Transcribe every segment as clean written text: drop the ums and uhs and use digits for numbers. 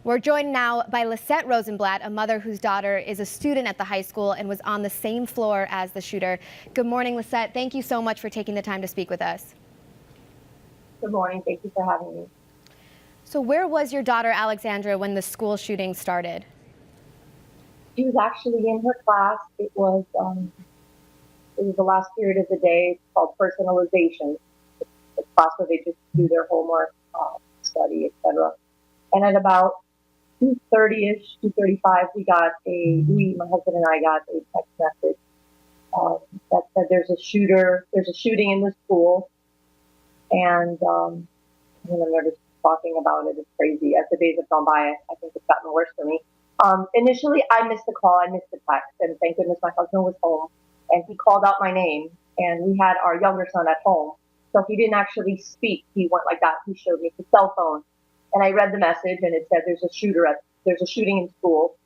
We're joined now by Lissette Rozenblat, a mother whose daughter is a student at the high school and was on the same floor as the shooter. Good morning, Lissette. Thank you so much for taking the time to speak with us. Good morning. Thank you for having me. So where was your daughter, Alexandra, when the school shooting started? She was actually in her class. It was the last period of the day. It's called personalization. It's a class where they just do their homework, study, etc. And at about 2:30ish, 2:35, my husband and I got a text message that said there's a shooting in the school, and I remember talking about it. It's crazy. As the days have gone by, I think it's gotten worse for me. Initially, I missed the call, I missed the text, and thank goodness my husband was home, and he called out my name, and we had our younger son at home, so he didn't actually speak. He went like that. He showed me his cell phone, and I read the message, and it said there's a shooting in school.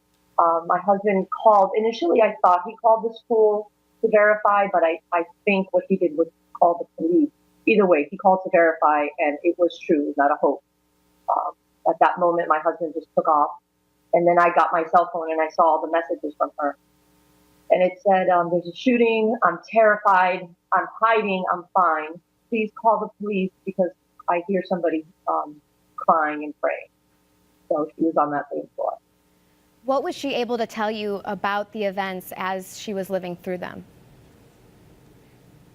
My husband called. Initially, I thought he called the school to verify, but I think what he did was call the police. Either way, he called to verify, and it was true. It was not a hoax. At that moment, my husband just took off. And then I got my cell phone and I saw all the messages from her. And it said, there's a shooting. I'm terrified. I'm hiding. I'm fine. Please call the police because I hear somebody crying and praying. So she was on that same floor. What was she able to tell you about the events as she was living through them?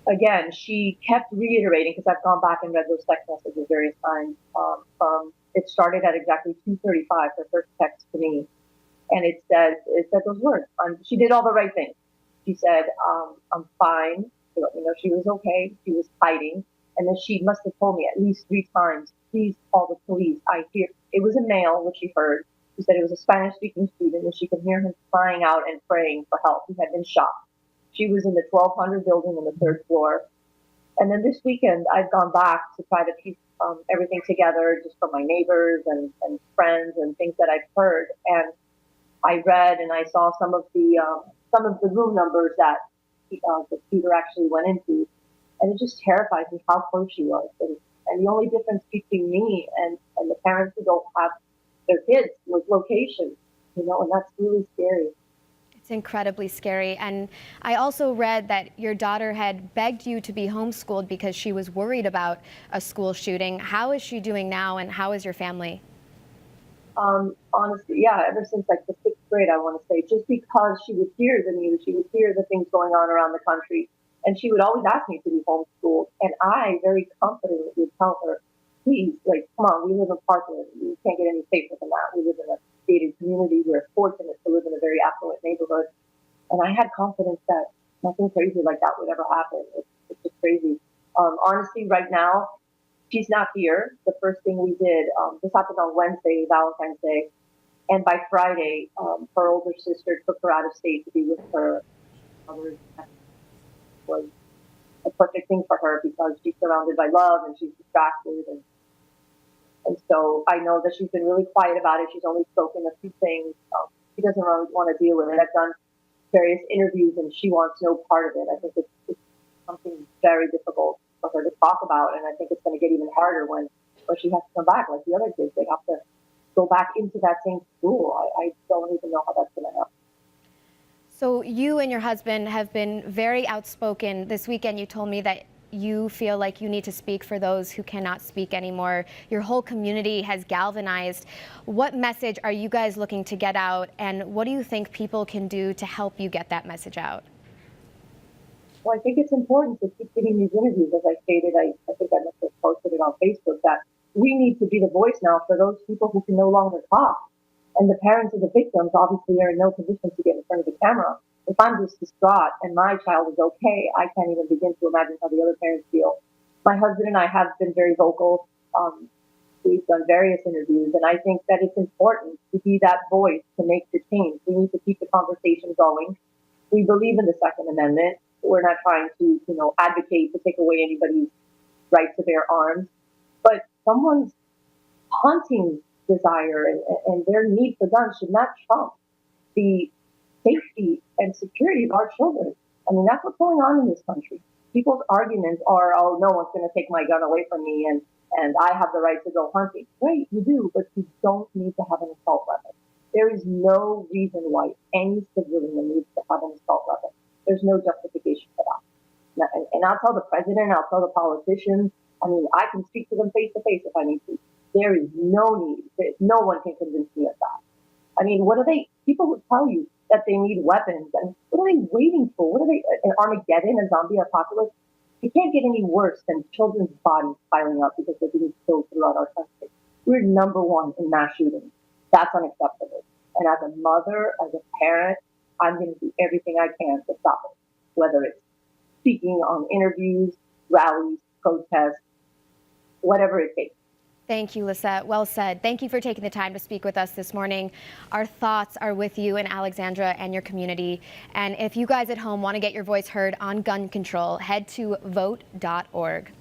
Again, she kept reiterating, because I've gone back and read those text messages various times. It started at exactly 2:35, her first text to me, and it said those words. She did all the right things. She said, "I'm fine." She let me know she was okay. She was hiding, and then she must have told me at least 3 times, "Please call the police." I hear it was a male, which she heard. She said it was a Spanish-speaking student, and she could hear him crying out and praying for help. He had been shot. She was in the 1200 building on the 3rd floor. And then this weekend, I've gone back to try to piece everything together just from my neighbors and friends and things that I've heard. And I read and I saw some of the room numbers that the shooter actually went into. And it just terrifies me how close she was. And the only difference between me and the parents who don't have their kids was location, and that's really scary. It's incredibly scary. And I also read that your daughter had begged you to be homeschooled because she was worried about a school shooting. How is she doing now, and how is your family? Honestly, yeah, ever since like the 6th grade, I want to say, just because she would hear the news, she would hear the things going on around the country, and she would always ask me to be homeschooled. And I very confidently would tell her, please, like, come on, we live in Parkland. We can't get any safer than that. We live in a gated community. We're fortunate to live in a very affluent neighborhood. And I had confidence that nothing crazy like that would ever happen. It's just crazy. Honestly, right now, she's not here. The first thing we did, this happened on Wednesday, Valentine's Day. And by Friday, her older sister took her out of state to be with her mother. Was a perfect thing for her because she's surrounded by love and she's distracted. And so I know that she's been really quiet about it. She's only spoken a few things. She doesn't really want to deal with it. I've done various interviews and she wants no part of it. I think it's something very difficult for her to talk about. And I think it's going to get even harder when she has to come back like the other kids. They have to go back into that same school. I don't even know how that's going to happen. So you and your husband have been very outspoken. This weekend you told me that you feel like you need to speak for those who cannot speak anymore. Your whole community has galvanized. What message are you guys looking to get out, and what do you think people can do to help you get that message out? Well, I think it's important to keep getting these interviews. As I stated, I think I must have posted it on Facebook, that we need to be the voice now for those people who can no longer talk. And the parents of the victims obviously are in no position to get in front of the camera. If I'm just distraught and my child is okay, I can't even begin to imagine how the other parents feel. My husband and I have been very vocal. We've done various interviews, and I think that it's important to be that voice to make the change. We need to keep the conversation going. We believe in the Second Amendment. We're not trying to, advocate to take away anybody's right to bear arms, but someone's haunting desire and their need for guns should not trump the safety and security of our children. I mean, that's what's going on in this country. People's arguments are, oh, no one's going to take my gun away from me, and and I have the right to go hunting. Great, you do, but you don't need to have an assault weapon. There is no reason why any civilian needs to have an assault weapon. There's no justification for that. And I'll tell the president, I'll tell the politicians, I mean, I can speak to them face to face if I need to. There is no need. No one can convince me of that. I mean, people will tell you that they need weapons, and what are they waiting for? What are they, an Armageddon, a zombie apocalypse? It can't get any worse than children's bodies piling up because they're being killed throughout our country. We're number one in mass shootings. That's unacceptable. And as a mother, as a parent, I'm going to do everything I can to stop it, whether it's speaking on interviews, rallies, protests, whatever it takes. Thank you, Lissette. Well said. Thank you for taking the time to speak with us this morning. Our thoughts are with you in Alexandria and your community. And if you guys at home want to get your voice heard on gun control, head to vote.org.